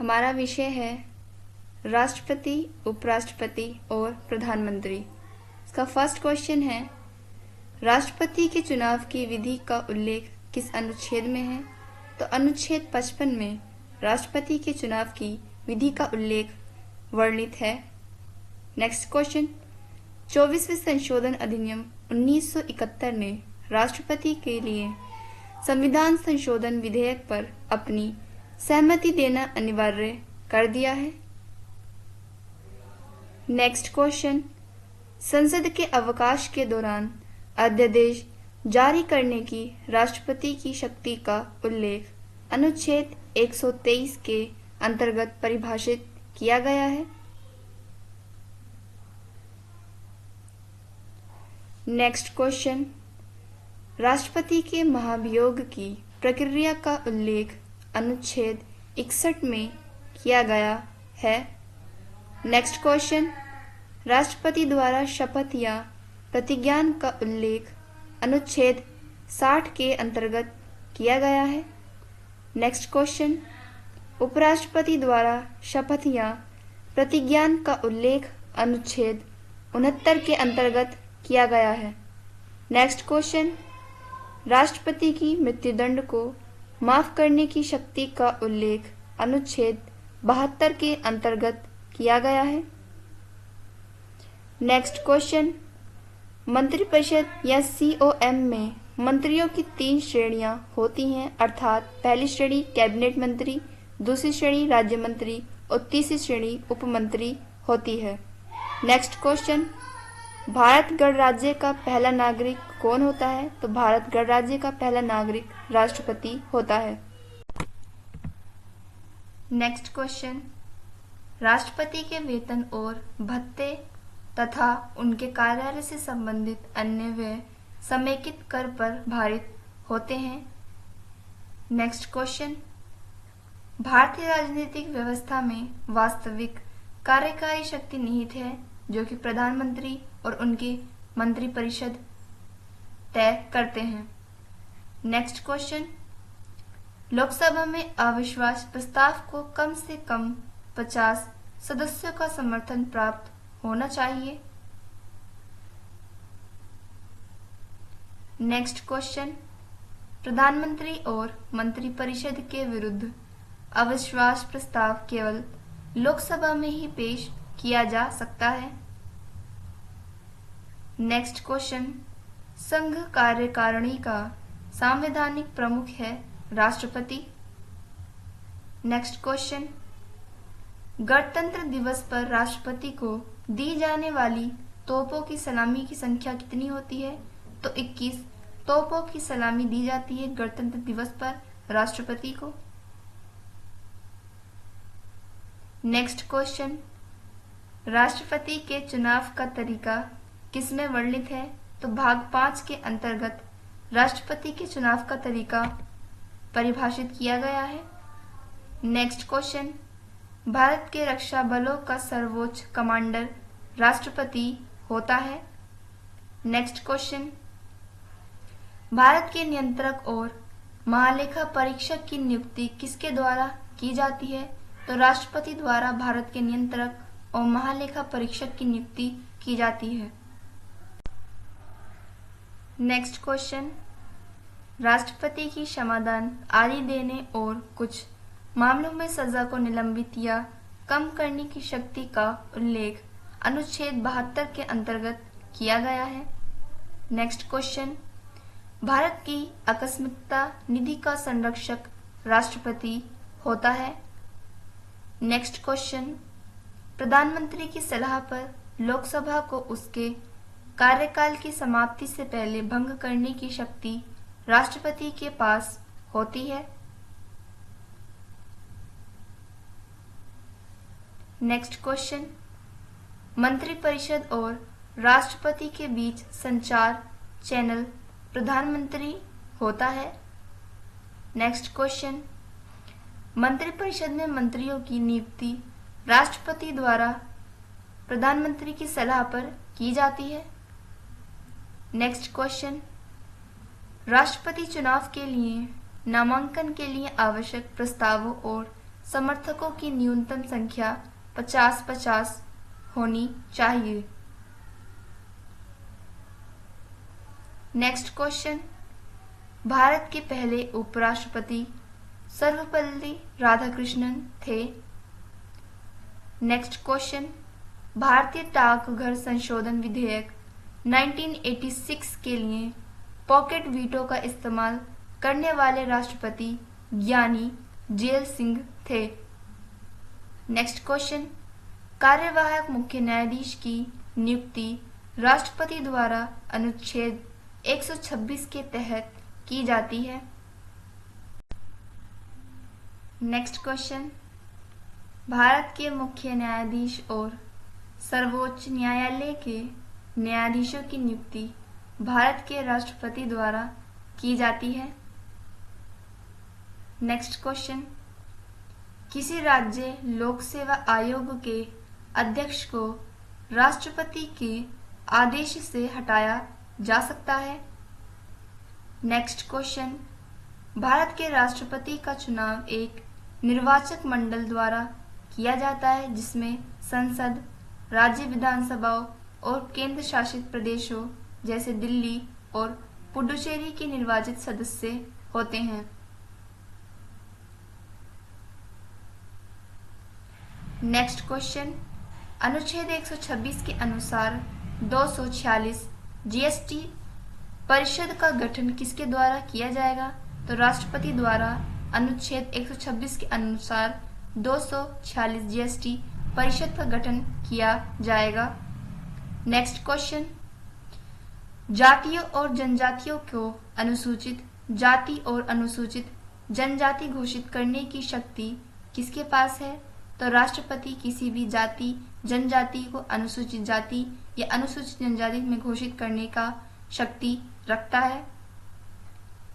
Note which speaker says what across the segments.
Speaker 1: हमारा विषय है राष्ट्रपति, उपराष्ट्रपति और प्रधानमंत्री। इसका फर्स्ट क्वेश्चन है, राष्ट्रपति के चुनाव की विधि का उल्लेख किस अनुच्छेद में है? तो अनुच्छेद 55 में राष्ट्रपति के चुनाव की विधि का उल्लेख वर्णित है। नेक्स्ट क्वेश्चन, 24वें संशोधन अधिनियम 1971 ने राष्ट्रपति के लिए संविधान संशोधन विधेयक पर अपनी सहमति देना अनिवार्य कर दिया है। नेक्स्ट क्वेश्चन, संसद के अवकाश के दौरान अध्यादेश जारी करने की राष्ट्रपति की शक्ति का उल्लेख अनुच्छेद 123 के अंतर्गत परिभाषित किया गया है। नेक्स्ट क्वेश्चन, राष्ट्रपति के महाभियोग की प्रक्रिया का उल्लेख अनुच्छेद 61 में किया गया है। नेक्स्ट क्वेश्चन, राष्ट्रपति द्वारा शपथ या प्रतिज्ञान का उल्लेख अनुच्छेद 60 के अंतर्गत किया गया है। नेक्स्ट क्वेश्चन, उपराष्ट्रपति द्वारा शपथ या प्रतिज्ञान का उल्लेख अनुच्छेद 69 के अंतर्गत किया गया है। नेक्स्ट क्वेश्चन, राष्ट्रपति की मृत्युदंड को माफ करने की शक्ति का उल्लेख अनुच्छेद 72 के अंतर्गत किया गया है। नेक्स्ट क्वेश्चन, मंत्रिपरिषद या COM में मंत्रियों की 3 श्रेणियां होती हैं, अर्थात पहली श्रेणी कैबिनेट मंत्री, दूसरी श्रेणी राज्य मंत्री और तीसरी श्रेणी उपमंत्री होती है। नेक्स्ट क्वेश्चन, भारत गणराज्य का पहला नागरिक कौन होता है? तो भारत गणराज्य का पहला नागरिक राष्ट्रपति होता है। नेक्स्ट क्वेश्चन, राष्ट्रपति के वेतन और भत्ते तथा उनके कार्यालय से संबंधित अन्य व्यय समेकित कर पर भारित होते हैं। नेक्स्ट क्वेश्चन, भारतीय राजनीतिक व्यवस्था में वास्तविक कार्यकारी शक्ति निहित है, जो कि प्रधानमंत्री और उनकी मंत्रिपरिषद तय करते हैं। नेक्स्ट क्वेश्चन, लोकसभा में अविश्वास प्रस्ताव को कम से कम 50 सदस्यों का समर्थन प्राप्त होना चाहिए। नेक्स्ट क्वेश्चन, प्रधानमंत्री और मंत्रिपरिषद के विरुद्ध अविश्वास प्रस्ताव केवल लोकसभा में ही पेश किया जा सकता है। नेक्स्ट क्वेश्चन, संघ कार्यकारिणी का संवैधानिक प्रमुख है राष्ट्रपति। नेक्स्ट क्वेश्चन, गणतंत्र दिवस पर राष्ट्रपति को दी जाने वाली तोपों की सलामी की संख्या कितनी होती है? तो 21 तोपों की सलामी दी जाती है गणतंत्र दिवस पर राष्ट्रपति को। नेक्स्ट क्वेश्चन, राष्ट्रपति के चुनाव का तरीका किसमें वर्णित है? तो भाग 5 के अंतर्गत राष्ट्रपति के चुनाव का तरीका परिभाषित किया गया है। नेक्स्ट क्वेश्चन, भारत के रक्षा बलों का सर्वोच्च कमांडर राष्ट्रपति होता है। नेक्स्ट क्वेश्चन, भारत के नियंत्रक और महालेखा परीक्षक की नियुक्ति किसके द्वारा की जाती है? तो राष्ट्रपति द्वारा भारत के नियंत्रक और महालेखा परीक्षक की नियुक्ति की जाती है। नेक्स्ट क्वेश्चन, राष्ट्रपति की क्षमादान आदि देने और कुछ मामलों में सजा को निलंबित या कम करने की शक्ति का उल्लेख अनुच्छेद 72 के अंतर्गत किया गया है। नेक्स्ट क्वेश्चन, भारत की आकस्मिकता निधि का संरक्षक राष्ट्रपति होता है। नेक्स्ट क्वेश्चन, प्रधानमंत्री की सलाह पर लोकसभा को उसके कार्यकाल की समाप्ति से पहले भंग करने की शक्ति राष्ट्रपति के पास होती है। नेक्स्ट क्वेश्चन, मंत्रिपरिषद और राष्ट्रपति के बीच संचार चैनल प्रधानमंत्री होता है। नेक्स्ट क्वेश्चन, मंत्रिपरिषद में मंत्रियों की नियुक्ति राष्ट्रपति द्वारा प्रधानमंत्री की सलाह पर की जाती है। नेक्स्ट क्वेश्चन, राष्ट्रपति चुनाव के लिए नामांकन के लिए आवश्यक प्रस्तावों और समर्थकों की न्यूनतम संख्या 50-50 होनी चाहिए। नेक्स्ट क्वेश्चन, भारत के पहले उपराष्ट्रपति सर्वपल्ली राधाकृष्णन थे। नेक्स्ट क्वेश्चन, भारतीय डाकघर संशोधन विधेयक 1986 के लिए पॉकेट वीटो का इस्तेमाल करने वाले राष्ट्रपति ज्ञानी जेल सिंह थे। नेक्स्ट क्वेश्चन, कार्यवाहक मुख्य न्यायाधीश की नियुक्ति राष्ट्रपति द्वारा अनुच्छेद 126 के तहत की जाती है। नेक्स्ट क्वेश्चन, भारत के मुख्य न्यायाधीश और सर्वोच्च न्यायालय के न्यायाधीशों की नियुक्ति भारत के राष्ट्रपति द्वारा की जाती है। नेक्स्ट क्वेश्चन, किसी राज्य लोक सेवा आयोग के अध्यक्ष को राष्ट्रपति के आदेश से हटाया जा सकता है। नेक्स्ट क्वेश्चन, भारत के राष्ट्रपति का चुनाव एक निर्वाचक मंडल द्वारा किया जाता है जिसमें संसद, राज्य विधानसभाओं और केंद्र शासित प्रदेशों जैसे दिल्ली और पुडुचेरी के निर्वाचित सदस्य होते हैं। नेक्स्ट क्वेश्चन, अनुच्छेद 126 के अनुसार 246 जीएसटी परिषद का गठन किसके द्वारा किया जाएगा? तो राष्ट्रपति द्वारा अनुच्छेद 126 के अनुसार 246 जीएसटी परिषद का गठन किया जाएगा। नेक्स्ट क्वेश्चन, जातियों और जनजातियों को अनुसूचित जाति और अनुसूचित जनजाति घोषित करने की शक्ति किसके पास है? तो राष्ट्रपति किसी भी जाति जनजाति को अनुसूचित जाति या अनुसूचित जनजाति में घोषित करने का शक्ति रखता है।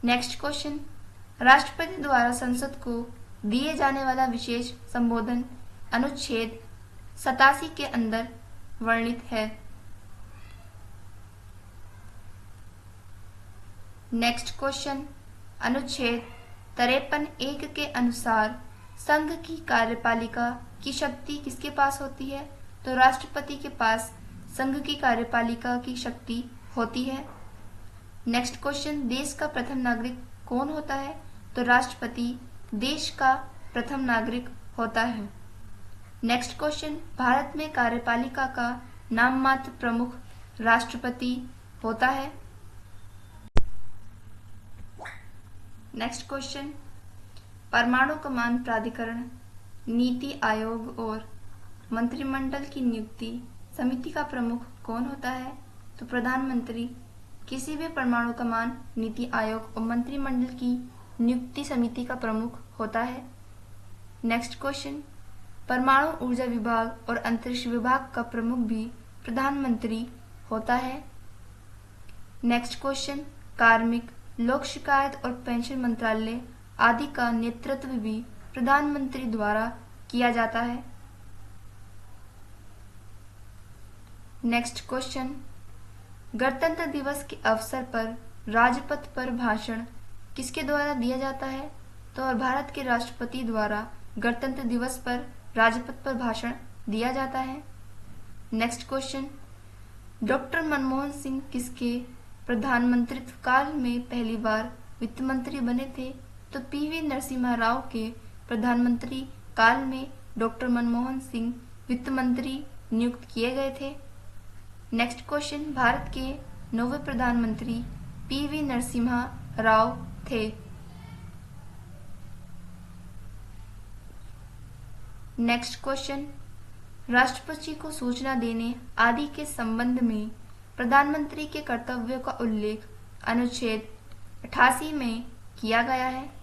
Speaker 1: नेक्स्ट क्वेश्चन, राष्ट्रपति द्वारा संसद को दिए जाने वाला विशेष संबोधन अनुच्छेद 87 के अंदर वर्णित है। नेक्स्ट क्वेश्चन, अनुच्छेद 53(1) के अनुसार संघ की कार्यपालिका की शक्ति किसके पास होती है? तो राष्ट्रपति के पास संघ की कार्यपालिका की शक्ति होती है। नेक्स्ट क्वेश्चन, देश का प्रथम नागरिक कौन होता है? तो राष्ट्रपति देश का प्रथम नागरिक होता है। नेक्स्ट क्वेश्चन, भारत में कार्यपालिका का नाममात्र प्रमुख राष्ट्रपति होता है। नेक्स्ट क्वेश्चन, परमाणु कमान प्राधिकरण, नीति आयोग और मंत्रिमंडल की नियुक्ति समिति का प्रमुख कौन होता है? तो प्रधानमंत्री किसी भी परमाणु कमान, नीति आयोग और मंत्रिमंडल की नियुक्ति समिति का प्रमुख होता है। नेक्स्ट क्वेश्चन, परमाणु ऊर्जा विभाग और अंतरिक्ष विभाग का प्रमुख भी प्रधानमंत्री होता है। नेक्स्ट क्वेश्चन, कार्मिक, लोक शिकायत और पेंशन मंत्रालय आदि का नेतृत्व भी प्रधानमंत्री द्वारा किया जाता है। नेक्स्ट क्वेश्चन, गणतंत्र दिवस के अवसर पर राजपथ पर भाषण किसके द्वारा दिया जाता है? तो भारत के राष्ट्रपति द्वारा गणतंत्र दिवस पर राजपथ पर भाषण दिया जाता है। Next question, doctor Manmohan Singh किसके प्रधानमंत्रित्व काल में पहली बार वित्त मंत्री बने थे? तो पीवी नरसिम्हा राव के प्रधानमंत्री काल में डॉक्टर मनमोहन सिंह वित्त मंत्री नियुक्त किए गए थे। नेक्स्ट क्वेश्चन, भारत के 9वें प्रधानमंत्री पीवी नरसिम्हा राव थे। नेक्स्ट क्वेश्चन, राष्ट्रपति को सूचना देने आदि के संबंध में प्रधानमंत्री के कर्तव्यों का उल्लेख अनुच्छेद 88 में किया गया है।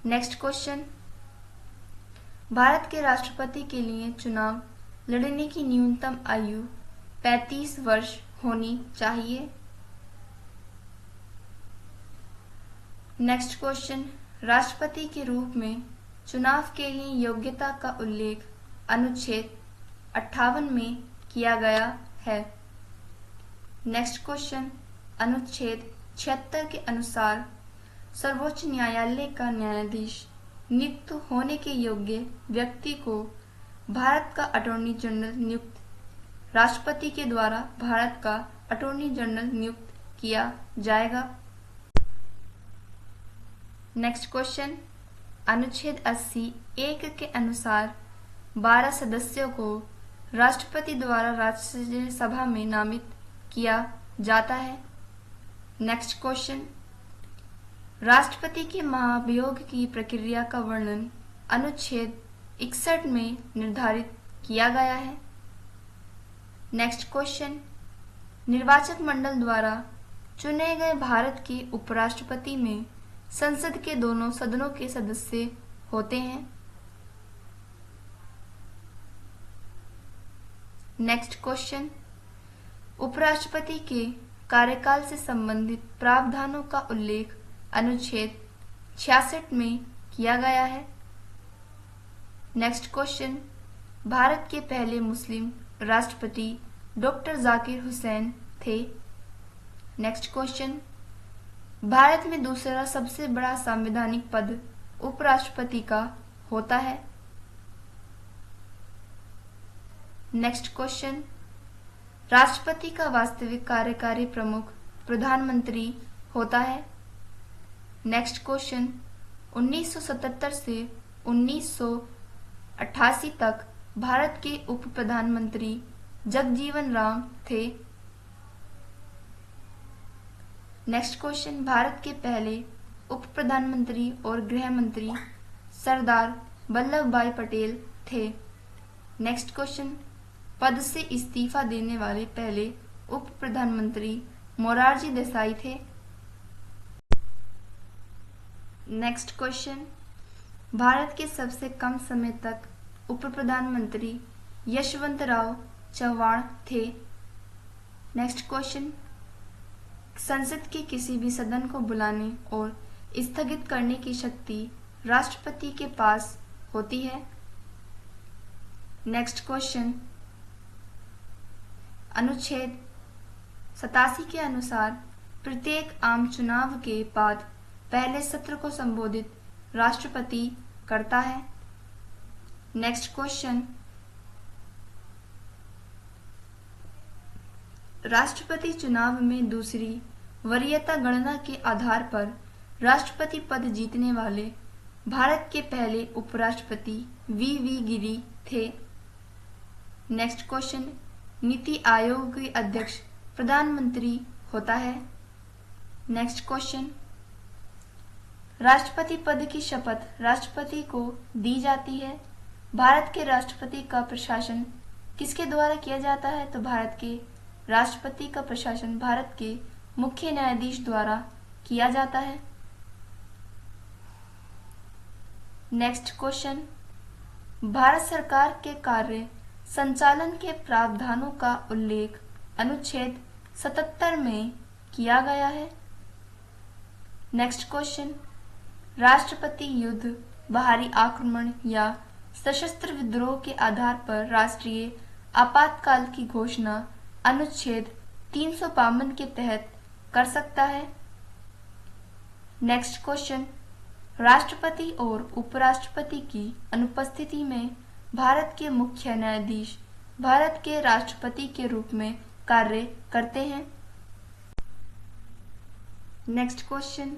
Speaker 1: नेक्स्ट क्वेश्चन, भारत के राष्ट्रपति के लिए चुनाव लड़ने की न्यूनतम आयु 35 वर्ष होनी चाहिए। नेक्स्ट क्वेश्चन, राष्ट्रपति के रूप में चुनाव के लिए योग्यता का उल्लेख अनुच्छेद 58 में किया गया है। नेक्स्ट क्वेश्चन, अनुच्छेद 76 के अनुसार सर्वोच्च न्यायालय का न्यायाधीश नियुक्त होने के योग्य व्यक्ति को भारत का अटॉर्नी जनरल नियुक्त राष्ट्रपति के द्वारा भारत का अटॉर्नी जनरल नियुक्त किया जाएगा। नेक्स्ट क्वेश्चन, अनुच्छेद 80(1) के अनुसार 12 सदस्यों को राष्ट्रपति द्वारा राज्यसभा में नामित किया जाता है। नेक्स्ट क्वेश्चन, राष्ट्रपति के महाभियोग की प्रक्रिया का वर्णन अनुच्छेद 61 में निर्धारित किया गया है। नेक्स्ट क्वेश्चन, निर्वाचक मंडल द्वारा चुने गए भारत के उपराष्ट्रपति में संसद के दोनों सदनों के सदस्य होते हैं। नेक्स्ट क्वेश्चन, उपराष्ट्रपति के कार्यकाल से संबंधित प्रावधानों का उल्लेख अनुच्छेद 66 में किया गया है। नेक्स्ट क्वेश्चन, भारत के पहले मुस्लिम राष्ट्रपति डॉक्टर जाकिर हुसैन थे। नेक्स्ट क्वेश्चन, भारत में दूसरा सबसे बड़ा संवैधानिक पद उपराष्ट्रपति का होता है। नेक्स्ट क्वेश्चन, राष्ट्रपति का वास्तविक कार्यकारी प्रमुख प्रधानमंत्री होता है। नेक्स्ट क्वेश्चन, 1977 से 1988 तक भारत के उप प्रधानमंत्री जगजीवन राम थे। नेक्स्ट क्वेश्चन, भारत के पहले उप प्रधानमंत्री और गृह मंत्री सरदार वल्लभ भाई पटेल थे। नेक्स्ट क्वेश्चन, पद से इस्तीफा देने वाले पहले उप प्रधानमंत्री मोरारजी देसाई थे। नेक्स्ट क्वेश्चन, भारत के सबसे कम समय तक उप प्रधानमंत्री यशवंतराव चव्हाण थे। नेक्स्ट क्वेश्चन, संसद के किसी भी सदन को बुलाने और स्थगित करने की शक्ति राष्ट्रपति के पास होती है। नेक्स्ट क्वेश्चन, अनुच्छेद 87 के अनुसार प्रत्येक आम चुनाव के बाद पहले सत्र को संबोधित राष्ट्रपति करता है। नेक्स्ट क्वेश्चन, राष्ट्रपति चुनाव में दूसरी वरीयता गणना के आधार पर राष्ट्रपति पद जीतने वाले भारत के पहले उपराष्ट्रपति वी गिरी थे। नेक्स्ट क्वेश्चन, नीति आयोग के अध्यक्ष प्रधानमंत्री होता है। नेक्स्ट क्वेश्चन, राष्ट्रपति पद की शपथ राष्ट्रपति को दी जाती है। भारत के राष्ट्रपति का प्रशासन किसके द्वारा किया जाता है? तो भारत के राष्ट्रपति का प्रशासन भारत के मुख्य न्यायाधीश द्वारा किया जाता है। नेक्स्ट क्वेश्चन, भारत सरकार के कार्य संचालन के प्रावधानों का उल्लेख अनुच्छेद 77 में किया गया है। नेक्स्ट क्वेश्चन, राष्ट्रपति युद्ध, बाहरी आक्रमण या सशस्त्र विद्रोह के आधार पर राष्ट्रीय आपातकाल की घोषणा अनुच्छेद 352 के तहत कर सकता है। नेक्स्ट क्वेश्चन, राष्ट्रपति और उपराष्ट्रपति की अनुपस्थिति में भारत के मुख्य न्यायाधीश भारत के राष्ट्रपति के रूप में कार्य करते हैं। नेक्स्ट क्वेश्चन,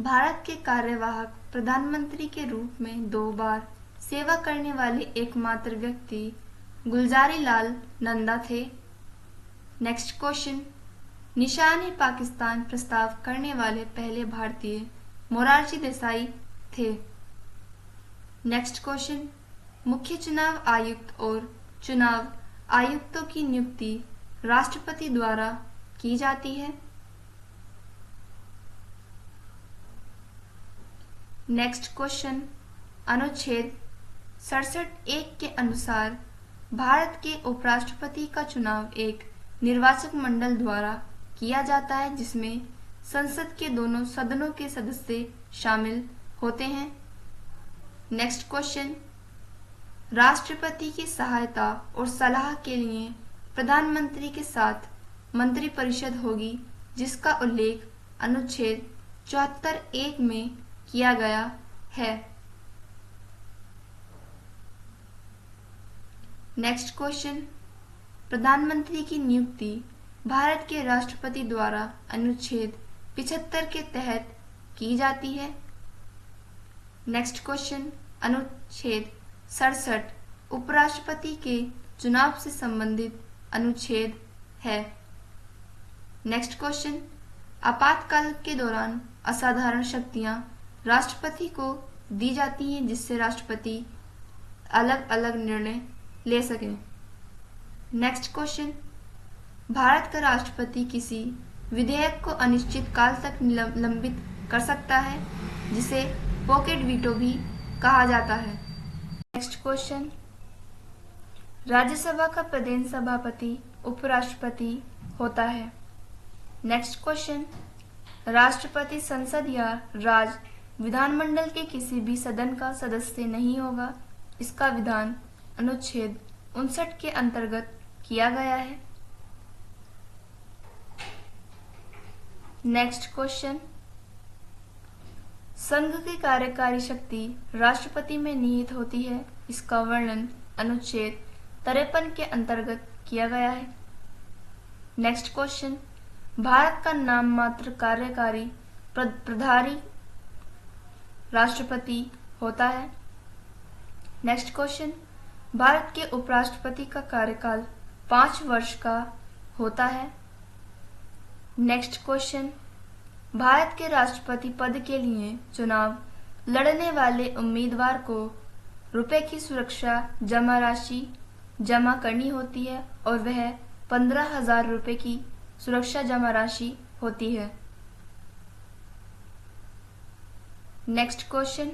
Speaker 1: भारत के कार्यवाहक प्रधानमंत्री के रूप में 2 बार सेवा करने वाले एकमात्र व्यक्ति गुलजारी लाल नंदा थे। नेक्स्ट क्वेश्चन, निशान पाकिस्तान प्रस्ताव करने वाले पहले भारतीय मोरारजी देसाई थे। नेक्स्ट क्वेश्चन, मुख्य चुनाव आयुक्त और चुनाव आयुक्तों की नियुक्ति राष्ट्रपति द्वारा की जाती है। नेक्स्ट क्वेश्चन, अनुच्छेद 67(1) के अनुसार भारत के उपराष्ट्रपति का चुनाव एक निर्वाचक मंडल द्वारा किया जाता है जिसमें संसद के दोनों सदनों के सदस्य शामिल होते हैं। नेक्स्ट क्वेश्चन, राष्ट्रपति की सहायता और सलाह के लिए प्रधानमंत्री के साथ मंत्रिपरिषद होगी जिसका उल्लेख अनुच्छेद 74(1) में किया गया है। नेक्स्ट क्वेश्चन, प्रधानमंत्री की नियुक्ति भारत के राष्ट्रपति द्वारा अनुच्छेद 75 के तहत की जाती है। नेक्स्ट क्वेश्चन, अनुच्छेद 67 उपराष्ट्रपति के चुनाव से संबंधित अनुच्छेद है। नेक्स्ट क्वेश्चन, आपातकाल के दौरान असाधारण शक्तियां राष्ट्रपति को दी जाती हैं जिससे राष्ट्रपति अलग अलग निर्णय ले सकें। नेक्स्ट क्वेश्चन, भारत का राष्ट्रपति किसी विधेयक को अनिश्चित काल तक निलंबित कर सकता है जिसे पॉकेट वीटो भी कहा जाता है। नेक्स्ट क्वेश्चन, राज्यसभा का प्रधान सभापति उपराष्ट्रपति होता है। नेक्स्ट क्वेश्चन, राष्ट्रपति संसद या राज्य विधानमंडल के किसी भी सदन का सदस्य नहीं होगा। इसका विधान अनुच्छेद 59 के अंतर्गत किया गया है। नेक्स्ट क्वेश्चन, संघ की कार्यकारी शक्ति राष्ट्रपति में निहित होती है। इसका वर्णन अनुच्छेद 53 के अंतर्गत किया गया है। नेक्स्ट क्वेश्चन, भारत का नाम मात्र कार्यकारी प्रभारी राष्ट्रपति होता है। नेक्स्ट क्वेश्चन, भारत के उपराष्ट्रपति का कार्यकाल 5 वर्ष का होता है। नेक्स्ट क्वेश्चन, भारत के राष्ट्रपति पद के लिए चुनाव लड़ने वाले उम्मीदवार को रुपए की सुरक्षा जमा राशि जमा करनी होती है और वह 15,000 रुपए की सुरक्षा जमा राशि होती है। नेक्स्ट क्वेश्चन,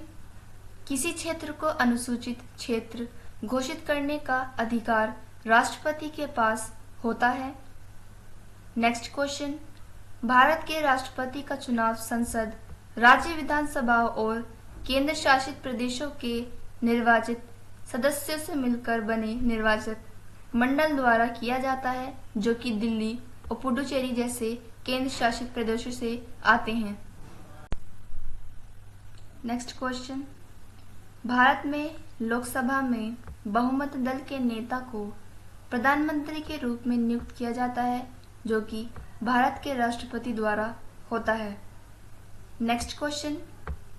Speaker 1: किसी क्षेत्र को अनुसूचित क्षेत्र घोषित करने का अधिकार राष्ट्रपति के पास होता है। नेक्स्ट क्वेश्चन, भारत के राष्ट्रपति का चुनाव संसद, राज्य विधानसभाओं और केंद्र शासित प्रदेशों के निर्वाचित सदस्यों से मिलकर बने निर्वाचक मंडल द्वारा किया जाता है जो कि दिल्ली और पुडुचेरी जैसे केंद्र शासित प्रदेशों से आते हैं। नेक्स्ट क्वेश्चन, भारत में लोकसभा में बहुमत दल के नेता को प्रधानमंत्री के रूप में नियुक्त किया जाता है जो कि भारत के राष्ट्रपति द्वारा होता है। नेक्स्ट क्वेश्चन,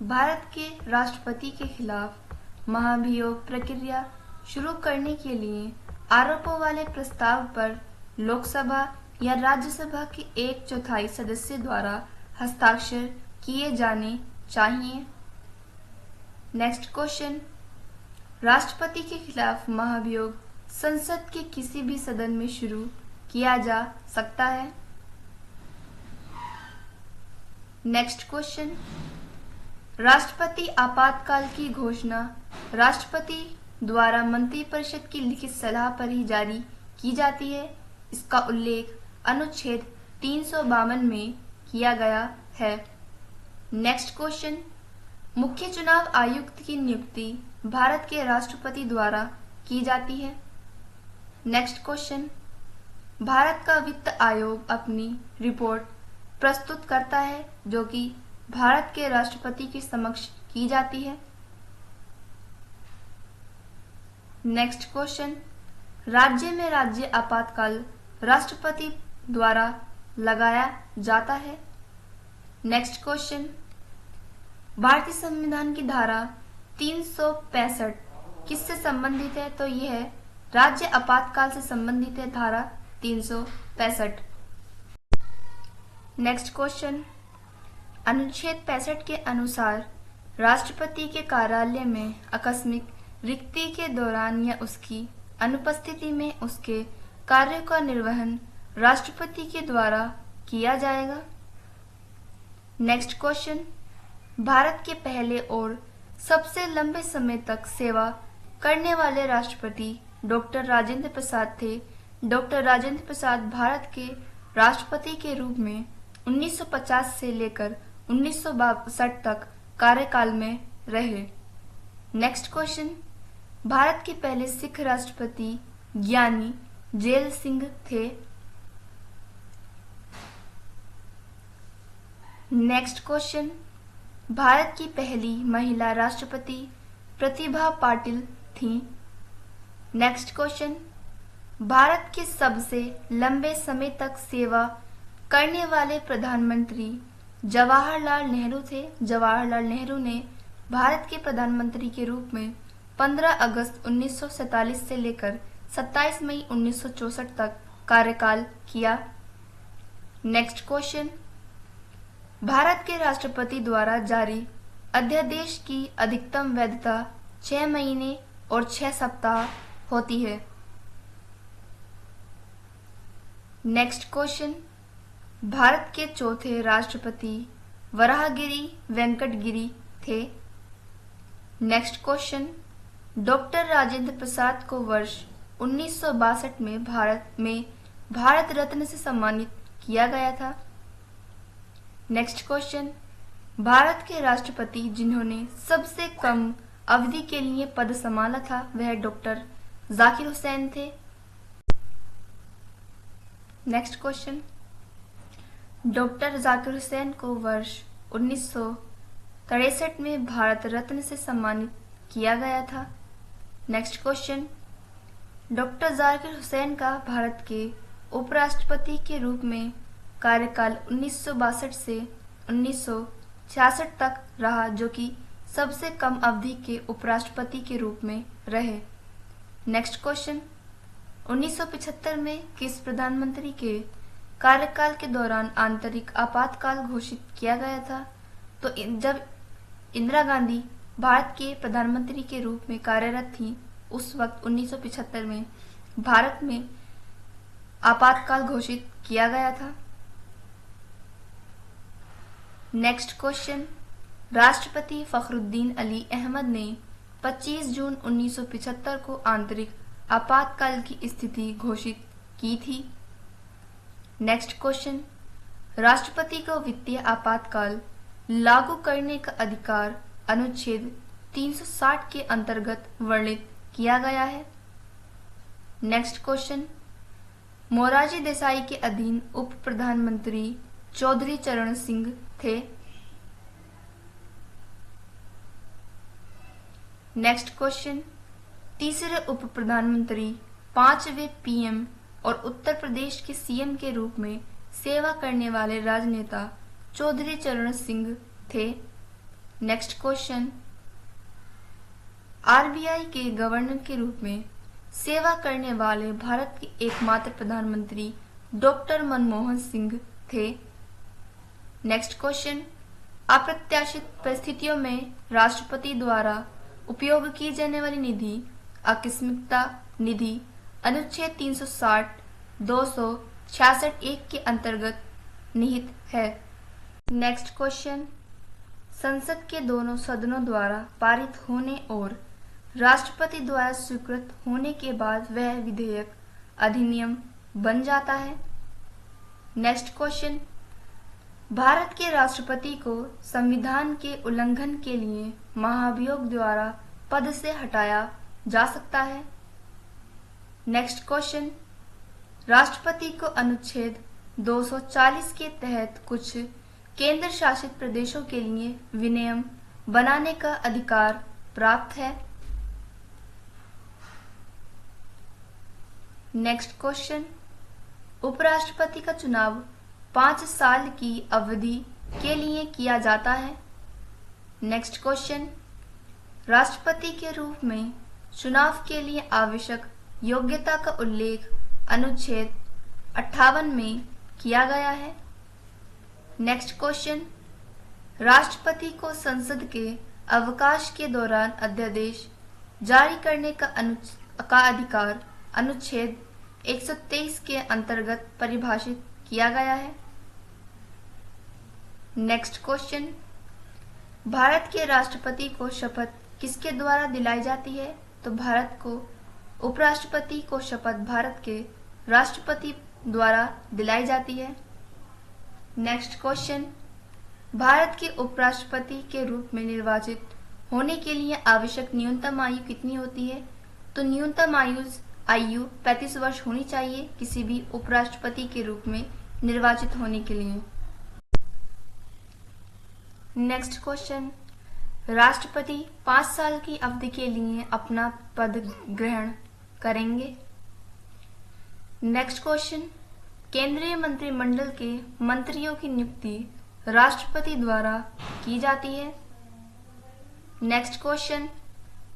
Speaker 1: भारत के राष्ट्रपति के खिलाफ महाभियोग प्रक्रिया शुरू करने के लिए आरोपों वाले प्रस्ताव पर लोकसभा या राज्यसभा के 1/4 सदस्य द्वारा हस्ताक्षर किए जाने चाहिए। नेक्स्ट क्वेश्चन, राष्ट्रपति के खिलाफ महाभियोग संसद के किसी भी सदन में शुरू किया जा सकता है। नेक्स्ट क्वेश्चन, राष्ट्रपति आपातकाल की घोषणा राष्ट्रपति द्वारा मंत्रिपरिषद की लिखित सलाह पर ही जारी की जाती है। इसका उल्लेख अनुच्छेद 352 में किया गया है। नेक्स्ट क्वेश्चन, मुख्य चुनाव आयुक्त की नियुक्ति भारत के राष्ट्रपति द्वारा की जाती है। नेक्स्ट क्वेश्चन, भारत का वित्त आयोग अपनी रिपोर्ट प्रस्तुत करता है जो कि भारत के राष्ट्रपति के समक्ष की जाती है। नेक्स्ट क्वेश्चन, राज्य में राज्य आपातकाल राष्ट्रपति द्वारा लगाया जाता है। नेक्स्ट क्वेश्चन, भारतीय संविधान की धारा 365 किससे संबंधित है? तो यह राज्य आपातकाल से संबंधित है, धारा 365। नेक्स्ट क्वेश्चन, अनुच्छेद 65 के अनुसार राष्ट्रपति के कार्यालय में आकस्मिक रिक्ति के दौरान या उसकी अनुपस्थिति में उसके कार्यों का निर्वहन राष्ट्रपति के द्वारा किया जाएगा। नेक्स्ट क्वेश्चन, भारत के पहले और सबसे लंबे समय तक सेवा करने वाले राष्ट्रपति डॉक्टर राजेंद्र प्रसाद थे। डॉक्टर राजेंद्र प्रसाद भारत के राष्ट्रपति के रूप में 1950 से लेकर 1962 तक कार्यकाल में रहे। नेक्स्ट क्वेश्चन, भारत के पहले सिख राष्ट्रपति ज्ञानी जैल सिंह थे। नेक्स्ट क्वेश्चन, भारत की पहली महिला राष्ट्रपति प्रतिभा पाटिल थीं। नेक्स्ट क्वेश्चन, भारत के सबसे लंबे समय तक सेवा करने वाले प्रधानमंत्री जवाहरलाल नेहरू थे। जवाहरलाल नेहरू ने भारत के प्रधानमंत्री के रूप में 15 अगस्त 1947 से लेकर 27 मई 1964 तक कार्यकाल किया। नेक्स्ट क्वेश्चन, भारत के राष्ट्रपति द्वारा जारी अध्यादेश की अधिकतम वैधता 6 महीने और 6 सप्ताह होती है। नेक्स्ट क्वेश्चन, भारत के चौथे राष्ट्रपति वराहगिरी वेंकटगिरी थे। Next question, doctor Rajendra Prasad को वर्ष 1962 में भारत रत्न से सम्मानित किया गया था। नेक्स्ट क्वेश्चन, भारत के राष्ट्रपति जिन्होंने सबसे कम अवधि के लिए पद संभाला था वह डॉक्टर जाकिर हुसैन थे। Next question, doctor Zakir Hussain को वर्ष 1963 में भारत रत्न से सम्मानित किया गया था। Next question, doctor Zakir Hussain का भारत के उपराष्ट्रपति के रूप में कार्यकाल 1962 से 1966 तक रहा, जो कि सबसे कम अवधि के उपराष्ट्रपति के रूप में रहे। नेक्स्ट क्वेश्चन, 1975 में किस प्रधानमंत्री के कार्यकाल के दौरान आंतरिक आपातकाल घोषित किया गया था? तो जब इंदिरा गांधी भारत के प्रधानमंत्री के रूप में कार्यरत थी उस वक्त 1975 में भारत में आपातकाल घोषित किया गया था। नेक्स्ट क्वेश्चन, राष्ट्रपति फखरुद्दीन अली अहमद ने 25 जून 1975 को आंतरिक आपातकाल की स्थिति घोषित की थी। नेक्स्ट क्वेश्चन, राष्ट्रपति को वित्तीय आपातकाल लागू करने का अधिकार अनुच्छेद 360 के अंतर्गत वर्णित किया गया है। नेक्स्ट क्वेश्चन, मोरारजी देसाई के अधीन उप प्रधानमंत्री चौधरी चरण सिंह थे। नेक्स्ट क्वेश्चन, तीसरे उप प्रधानमंत्री 5वें पीएम और उत्तर प्रदेश के सीएम के रूप में सेवा करने वाले राजनेता चौधरी चरण सिंह थे। नेक्स्ट क्वेश्चन, आरबीआई के गवर्नर के रूप में सेवा करने वाले भारत के एकमात्र प्रधानमंत्री डॉक्टर मनमोहन सिंह थे। नेक्स्ट क्वेश्चन, अप्रत्याशित परिस्थितियों में राष्ट्रपति द्वारा उपयोग की जाने वाली निधि आकस्मिकता निधि अनुच्छेद 360, 266 1 के अंतर्गत निहित है। नेक्स्ट क्वेश्चन, संसद के दोनों सदनों द्वारा पारित होने और राष्ट्रपति द्वारा स्वीकृत होने के बाद वह विधेयक अधिनियम बन जाता है। नेक्स्ट क्वेश्चन, भारत के राष्ट्रपति को संविधान के उल्लंघन के लिए महाभियोग द्वारा पद से हटाया जा सकता है। नेक्स्ट क्वेश्चन, राष्ट्रपति को अनुच्छेद 240 के तहत कुछ केंद्र शासित प्रदेशों के लिए विनियम बनाने का अधिकार प्राप्त है। नेक्स्ट क्वेश्चन, उपराष्ट्रपति का चुनाव 5 साल की अवधि के लिए किया जाता है। नेक्स्ट क्वेश्चन, राष्ट्रपति के रूप में चुनाव के लिए आवश्यक योग्यता का उल्लेख अनुच्छेद 58 में किया गया है। नेक्स्ट क्वेश्चन, राष्ट्रपति को संसद के अवकाश के दौरान अध्यादेश जारी करने का अधिकार अनुच्छेद 123 के अंतर्गत परिभाषित किया गया है। नेक्स्ट क्वेश्चन, भारत के राष्ट्रपति को शपथ किसके द्वारा दिलाई जाती है? तो भारत को उपराष्ट्रपति को शपथ भारत के राष्ट्रपति द्वारा दिलाई जाती है। नेक्स्ट क्वेश्चन, भारत के उपराष्ट्रपति के रूप में निर्वाचित होने के लिए आवश्यक न्यूनतम आयु कितनी होती है? तो न्यूनतम आयु 35 वर्ष होनी चाहिए किसी भी उपराष्ट्रपति के रूप में निर्वाचित होने के लिए। नेक्स्ट क्वेश्चन, राष्ट्रपति 5 साल की अवधि के लिए अपना पद ग्रहण करेंगे। नेक्स्ट क्वेश्चन, केंद्रीय मंत्रिमंडल के मंत्रियों की नियुक्ति राष्ट्रपति द्वारा की जाती है। नेक्स्ट क्वेश्चन,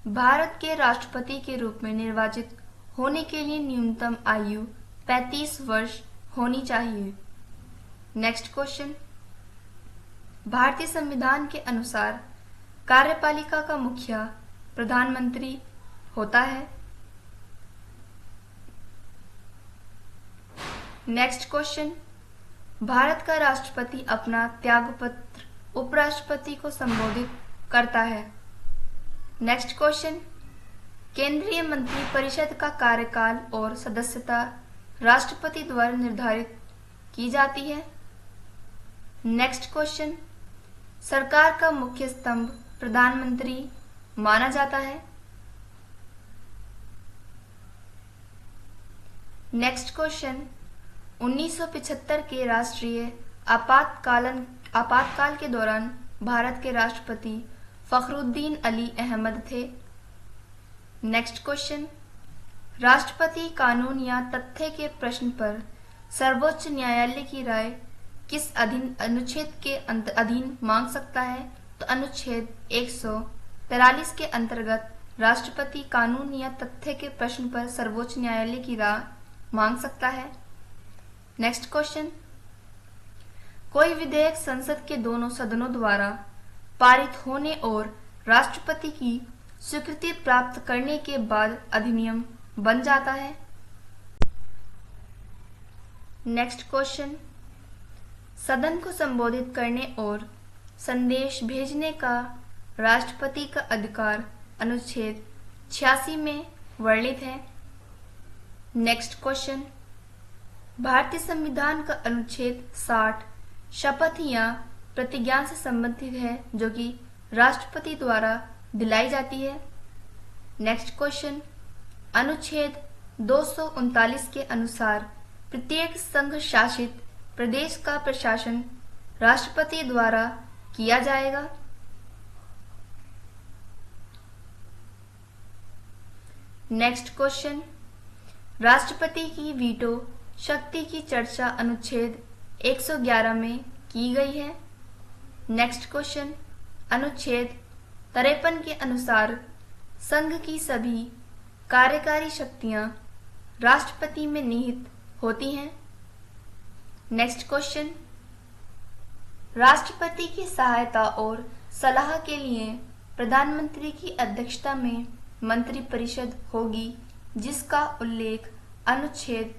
Speaker 1: भारत के राष्ट्रपति के रूप में निर्वाचित होने के लिए न्यूनतम आयु 35 वर्ष होनी चाहिए। नेक्स्ट क्वेश्चन, भारतीय संविधान के अनुसार कार्यपालिका का मुखिया प्रधानमंत्री होता है। नेक्स्ट क्वेश्चन, भारत का राष्ट्रपति अपना त्यागपत्र उपराष्ट्रपति को संबोधित करता है। नेक्स्ट क्वेश्चन, केंद्रीय मंत्रिपरिषद का कार्यकाल और सदस्यता राष्ट्रपति द्वारा निर्धारित की जाती है। नेक्स्ट क्वेश्चन, सरकार का मुख्य स्तंभ प्रधानमंत्री माना जाता है। नेक्स्ट क्वेश्चन, 1975 के राष्ट्रीय आपातकाल के दौरान भारत के राष्ट्रपति फखरुद्दीन अली अहमद थे। नेक्स्ट क्वेश्चन, राष्ट्रपति कानून या तथ्य के प्रश्न पर सर्वोच्च न्यायालय की राय किस अनुच्छेद के अधीन मांग सकता है? तो अनुच्छेद 143 के अंतर्गत राष्ट्रपति कानून या तथ्य के प्रश्न पर सर्वोच्च न्यायालय की राय मांग सकता है। नेक्स्ट क्वेश्चन, कोई विधेयक संसद के दोनों सदनों द्वारा पारित होने और राष्ट्रपति की स्वीकृति प्राप्त करने के बाद अधिनियम बन जाता है। नेक्स्ट क्वेश्चन, सदन को संबोधित करने और संदेश भेजने का राष्ट्रपति का अधिकार अनुच्छेद 86 में वर्णित है। नेक्स्ट क्वेश्चन, भारतीय संविधान का अनुच्छेद 60 शपथ या प्रतिज्ञा से संबंधित है जो कि राष्ट्रपति द्वारा दिलाई जाती है। नेक्स्ट क्वेश्चन, अनुच्छेद 239 के अनुसार प्रत्येक संघ शासित प्रदेश का प्रशासन राष्ट्रपति द्वारा किया जाएगा। नेक्स्ट क्वेश्चन, राष्ट्रपति की वीटो शक्ति की चर्चा अनुच्छेद 111 में की गई है। नेक्स्ट क्वेश्चन, अनुच्छेद 53 के अनुसार संघ की सभी कार्यकारी शक्तियां राष्ट्रपति में निहित होती हैं। नेक्स्ट क्वेश्चन, राष्ट्रपति की सहायता और सलाह के लिए प्रधानमंत्री की अध्यक्षता में मंत्रिपरिषद होगी जिसका उल्लेख अनुच्छेद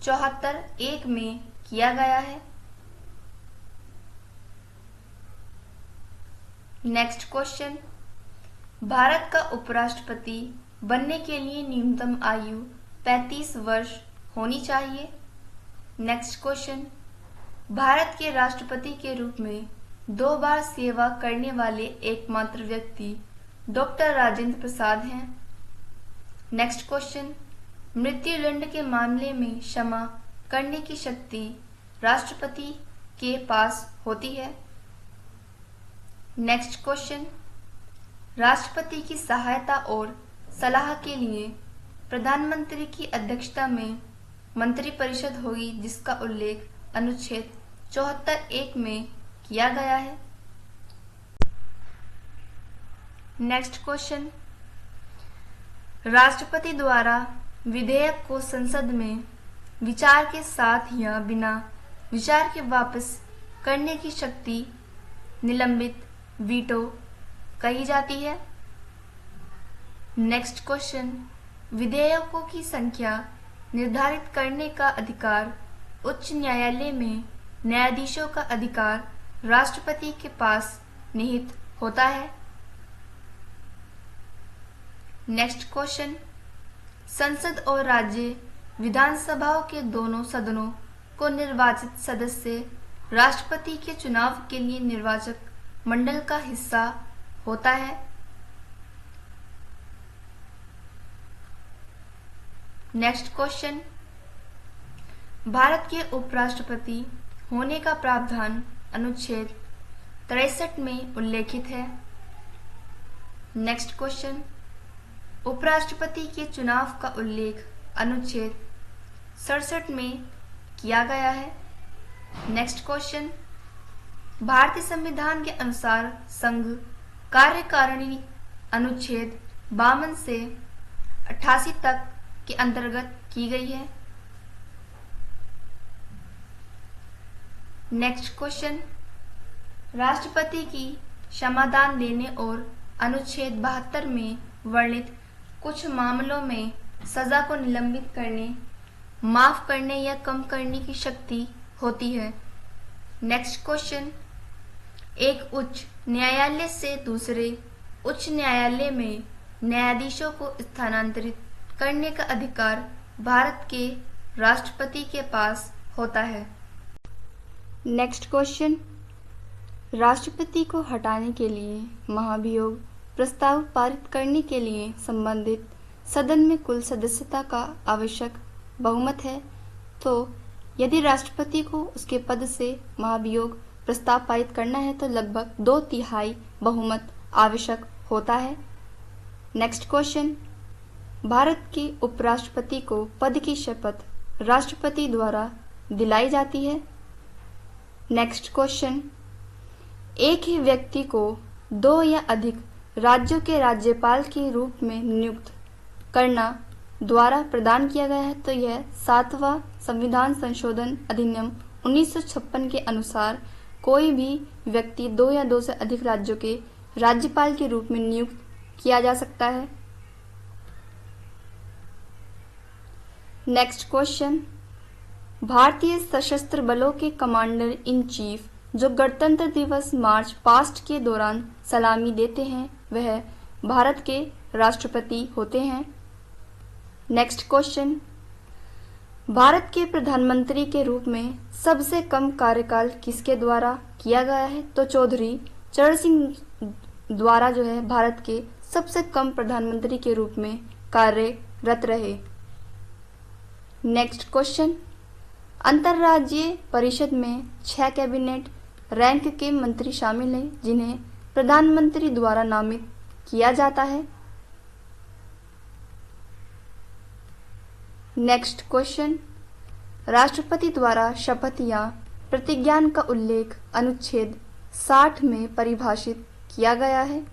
Speaker 1: 74(1) में किया गया है। नेक्स्ट क्वेश्चन, भारत का उपराष्ट्रपति बनने के लिए न्यूनतम आयु 35 वर्ष होनी चाहिए। नेक्स्ट क्वेश्चन, भारत के राष्ट्रपति के रूप में 2 बार सेवा करने वाले एकमात्र व्यक्ति डॉक्टर राजेंद्र प्रसाद हैं। नेक्स्ट क्वेश्चन, मृत्युदंड के मामले में क्षमा करने की शक्ति राष्ट्रपति के पास होती है। नेक्स्ट क्वेश्चन, राष्ट्रपति की सहायता और सलाह के लिए प्रधानमंत्री की अध्यक्षता में मंत्रिपरिषद होगी जिसका उल्लेख अनुच्छेद 74(1) में किया गया है। नेक्स्ट क्वेश्चन, राष्ट्रपति द्वारा विधेयक को संसद में विचार के साथ या बिना विचार के वापस करने की शक्ति निलंबित वीटो कही जाती है। नेक्स्ट क्वेश्चन, विधेयकों की संख्या निर्धारित करने का अधिकार उच्च न्यायालय में न्यायाधीशों का अधिकार राष्ट्रपति के पास निहित होता है। नेक्स्ट क्वेश्चन, संसद और राज्य विधानसभाओं के दोनों सदनों को निर्वाचित सदस्य राष्ट्रपति के चुनाव के लिए निर्वाचक मंडल का हिस्सा होता है। नेक्स्ट क्वेश्चन, भारत के उपराष्ट्रपति होने का प्रावधान अनुच्छेद 63 में उल्लेखित है। नेक्स्ट क्वेश्चन, उपराष्ट्रपति के चुनाव का उल्लेख अनुच्छेद 67 में किया गया है? नेक्स्ट क्वेश्चन, भारतीय संविधान के अनुसार संघ कार्यकारिणी अनुच्छेद 52 से 88 तक के अंतर्गत की गई है। नेक्स्ट क्वेश्चन, राष्ट्रपति की क्षमादान देने और अनुच्छेद 72 में वर्णित कुछ मामलों में सजा को निलंबित करने, माफ करने या कम करने की शक्ति होती है। नेक्स्ट क्वेश्चन, एक उच्च न्यायालय से दूसरे उच्च न्यायालय में न्यायाधीशों को स्थानांतरित करने का अधिकार भारत के राष्ट्रपति के पास होता है। नेक्स्ट क्वेश्चन, राष्ट्रपति को हटाने के लिए महाभियोग प्रस्ताव पारित करने के लिए संबंधित सदन में कुल सदस्यता का आवश्यक बहुमत है। तो यदि राष्ट्रपति को उसके पद से महाभियोग प्रस्ताव पारित करना है तो लगभग 2/3 बहुमत आवश्यक होता है। नेक्स्ट क्वेश्चन, भारत के उपराष्ट्रपति को पद की शपथ राष्ट्रपति द्वारा दिलाई जाती है। नेक्स्ट क्वेश्चन, एक ही व्यक्ति को 2 या अधिक राज्यों के राज्यपाल के रूप में नियुक्त करना द्वारा प्रदान किया गया है। तो यह 7वां संविधान संशोधन अधिनियम 1956 के अनुसार कोई भी व्यक्ति 2 या 2 से अधिक राज्यों के राज्यपाल के रूप में नियुक्त किया जा सकता है। नेक्स्ट क्वेश्चन, भारतीय सशस्त्र बलों के कमांडर इन चीफ जो गणतंत्र दिवस मार्च पास्ट के दौरान सलामी देते हैं वह भारत के राष्ट्रपति होते हैं। नेक्स्ट क्वेश्चन, भारत के प्रधानमंत्री के रूप में सबसे कम कार्यकाल किसके द्वारा किया गया है? तो चौधरी चरण सिंह द्वारा जो है भारत के सबसे कम प्रधानमंत्री के रूप में कार्यरत रहे। नेक्स्ट क्वेश्चन, अंतर्राज्यीय परिषद में 6 कैबिनेट रैंक के मंत्री शामिल हैं जिन्हें प्रधानमंत्री द्वारा नामित किया जाता है। नेक्स्ट क्वेश्चन, राष्ट्रपति द्वारा शपथ या प्रतिज्ञान का उल्लेख अनुच्छेद 60 में परिभाषित किया गया है।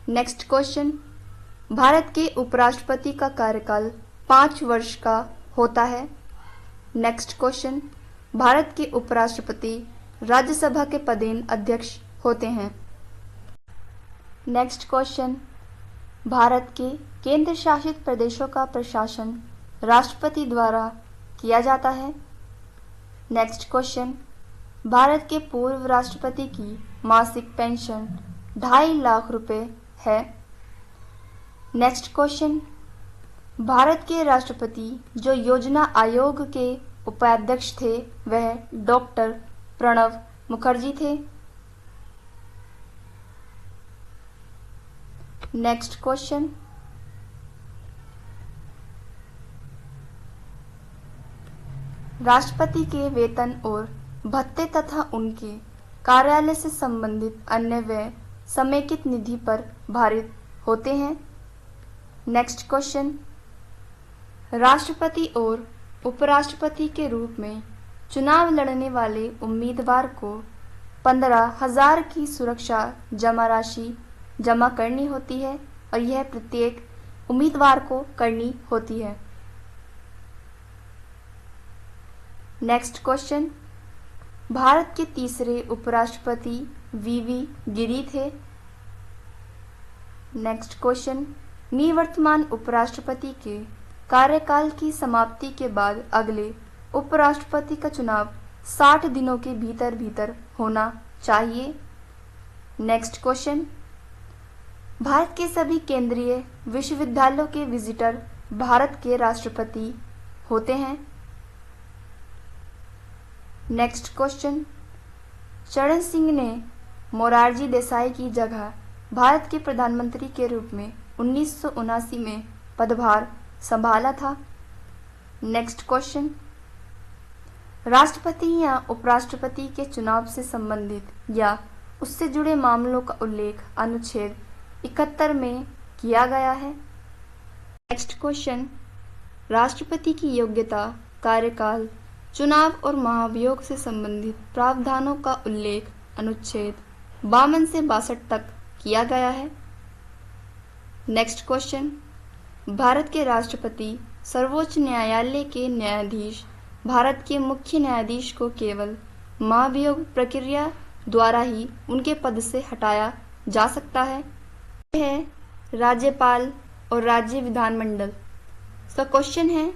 Speaker 1: नेक्स्ट क्वेश्चन, भारत के उपराष्ट्रपति का कार्यकाल 5 वर्ष का होता है। नेक्स्ट क्वेश्चन, भारत के उपराष्ट्रपति राज्यसभा के पदेन अध्यक्ष होते हैं। नेक्स्ट क्वेश्चन, भारत के केंद्र शासित प्रदेशों का प्रशासन राष्ट्रपति द्वारा किया जाता है। नेक्स्ट क्वेश्चन, भारत के पूर्व राष्ट्रपति की मासिक पेंशन 2.5 लाख रुपए है। नेक्स्ट क्वेश्चन, भारत के राष्ट्रपति जो योजना आयोग के उपाध्यक्ष थे वह डॉक्टर प्रणब मुखर्जी थे। नेक्स्ट क्वेश्चन, राष्ट्रपति के वेतन और भत्ते तथा उनके कार्यालय से संबंधित अन्य व्यय समेकित निधि पर भारित होते हैं। नेक्स्ट क्वेश्चन, राष्ट्रपति और उपराष्ट्रपति के रूप में चुनाव लड़ने वाले उम्मीदवार को 15,000 की सुरक्षा जमा राशि जमा करनी होती है और यह प्रत्येक उम्मीदवार को करनी होती है। नेक्स्ट क्वेश्चन, भारत के तीसरे उपराष्ट्रपति वीवी गिरी थे। नेक्स्ट क्वेश्चन, निवर्तमान उपराष्ट्रपति के कार्यकाल की समाप्ति के बाद अगले उपराष्ट्रपति का चुनाव 60 दिनों के भीतर भीतर होना चाहिए। नेक्स्ट क्वेश्चन, भारत के सभी केंद्रीय विश्वविद्यालयों के विजिटर भारत के राष्ट्रपति होते हैं। नेक्स्ट क्वेश्चन, चरण सिंह ने मोरारजी देसाई की जगह भारत के प्रधानमंत्री के रूप में 1979 में पदभार संभाला था। नेक्स्ट क्वेश्चन, राष्ट्रपति या उपराष्ट्रपति के चुनाव से संबंधित या उससे जुड़े मामलों का उल्लेख अनुच्छेद 71 में किया गया है। नेक्स्ट क्वेश्चन, राष्ट्रपति की योग्यता, कार्यकाल, चुनाव और महाभियोग से संबंधित प्रावधानों का उल्लेख अनुच्छेद 52 से 62 तक किया गया है। नेक्स्ट क्वेश्चन, भारत के राष्ट्रपति सर्वोच्च न्यायालय के न्यायाधीश भारत के मुख्य न्यायाधीश को केवल महाभियोग प्रक्रिया द्वारा ही उनके पद से हटाया जा सकता है। यह है राज्यपाल और राज्य विधानमंडल। तो क्वेश्चन है,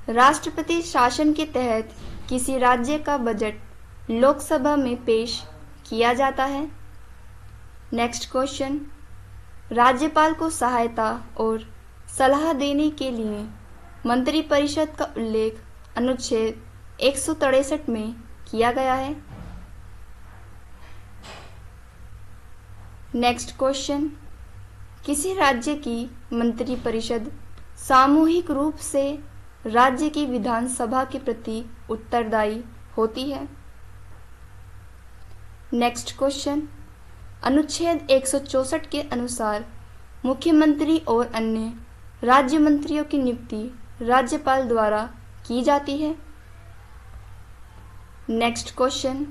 Speaker 1: राष्ट्रपति शासन के तहत किसी राज्य का बजट लोकसभा में पेश किया जाता है। नेक्स्ट क्वेश्चन, राज्यपाल को सहायता और सलाह देने के लिए मंत्रिपरिषद का उल्लेख अनुच्छेद 163 में किया गया है। नेक्स्ट क्वेश्चन, किसी राज्य की मंत्रिपरिषद सामूहिक रूप से राज्य की विधानसभा के प्रति उत्तरदायी होती है। नेक्स्ट क्वेश्चन, अनुच्छेद 164 के अनुसार मुख्यमंत्री और अन्य राज्य मंत्रियों की नियुक्ति राज्यपाल द्वारा की जाती है। नेक्स्ट क्वेश्चन,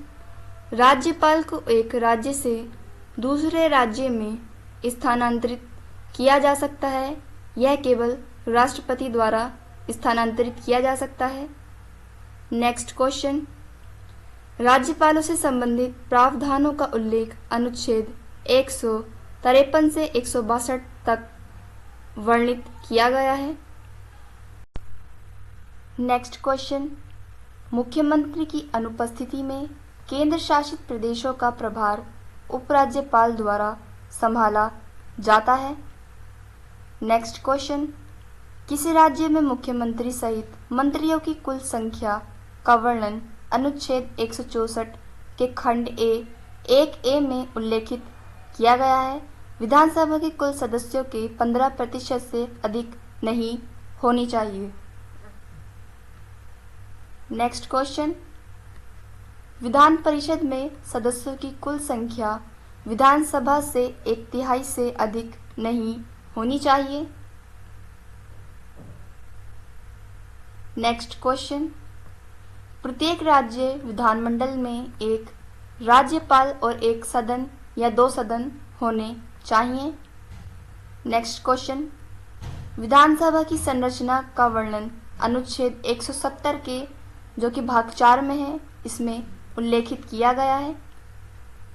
Speaker 1: राज्यपाल को एक राज्य से दूसरे राज्य में स्थानांतरित किया जा सकता है। यह केवल राष्ट्रपति द्वारा स्थानांतरित किया जा सकता है। नेक्स्ट क्वेश्चन, राज्यपालों से संबंधित प्रावधानों का उल्लेख अनुच्छेद 153 से 162 तक वर्णित किया गया है। नेक्स्ट क्वेश्चन, मुख्यमंत्री की अनुपस्थिति में केंद्र शासित प्रदेशों का प्रभार उपराज्यपाल द्वारा संभाला जाता है। नेक्स्ट क्वेश्चन, किसी राज्य में मुख्यमंत्री सहित मंत्रियों की कुल संख्या का वर्णन अनुच्छेद 164 के खंड ए 1A में उल्लेखित किया गया है। विधानसभा के कुल सदस्यों के 15% से अधिक नहीं होनी चाहिए। नेक्स्ट क्वेश्चन, विधान परिषद में सदस्यों की कुल संख्या विधानसभा से 1/3 से अधिक नहीं होनी चाहिए। नेक्स्ट क्वेश्चन, प्रत्येक राज्य विधानमंडल में एक राज्यपाल और एक सदन या 2 सदन होने चाहिए। नेक्स्ट क्वेश्चन, विधानसभा की संरचना का वर्णन अनुच्छेद 170 के जो कि भाग 4 में है इसमें उल्लेखित किया गया है।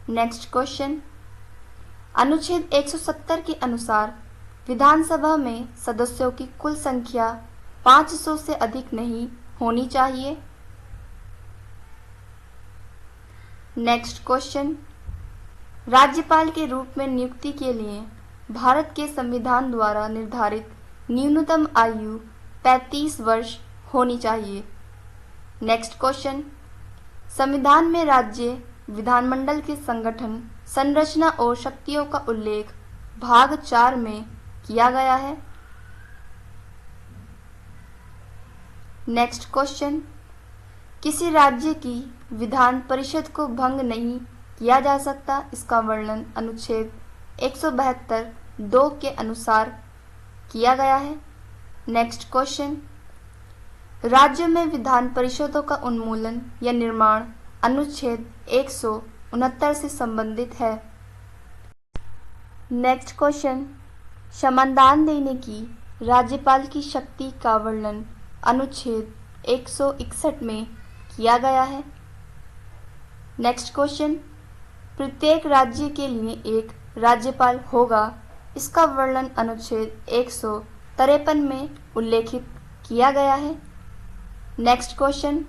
Speaker 1: नेक्स्ट क्वेश्चन, अनुच्छेद 170 के अनुसार विधानसभा में सदस्यों की कुल संख्या 500 से अधिक नहीं होनी चाहिए। नेक्स्ट क्वेश्चन, राज्यपाल के रूप में नियुक्ति के लिए भारत के संविधान द्वारा निर्धारित न्यूनतम आयु 35 वर्ष होनी चाहिए। नेक्स्ट क्वेश्चन, संविधान में राज्य विधानमंडल के संगठन, संरचना और शक्तियों का उल्लेख भाग 4 में किया गया है। नेक्स्ट क्वेश्चन, किसी राज्य की विधान परिषद को भंग नहीं किया जा सकता। इसका वर्णन अनुच्छेद 172 2 के अनुसार किया गया है। नेक्स्ट क्वेश्चन, राज्य में विधान परिषदों का उन्मूलन या निर्माण अनुच्छेद 169 से संबंधित है। नेक्स्ट क्वेश्चन, क्षमादान देने की राज्यपाल की शक्ति का वर्णन अनुच्छेद 161 में किया गया है। नेक्स्ट क्वेश्चन, प्रत्येक राज्य के लिए एक राज्यपाल होगा। इसका वर्णन अनुच्छेद 153 में उल्लेखित किया गया है। नेक्स्ट क्वेश्चन,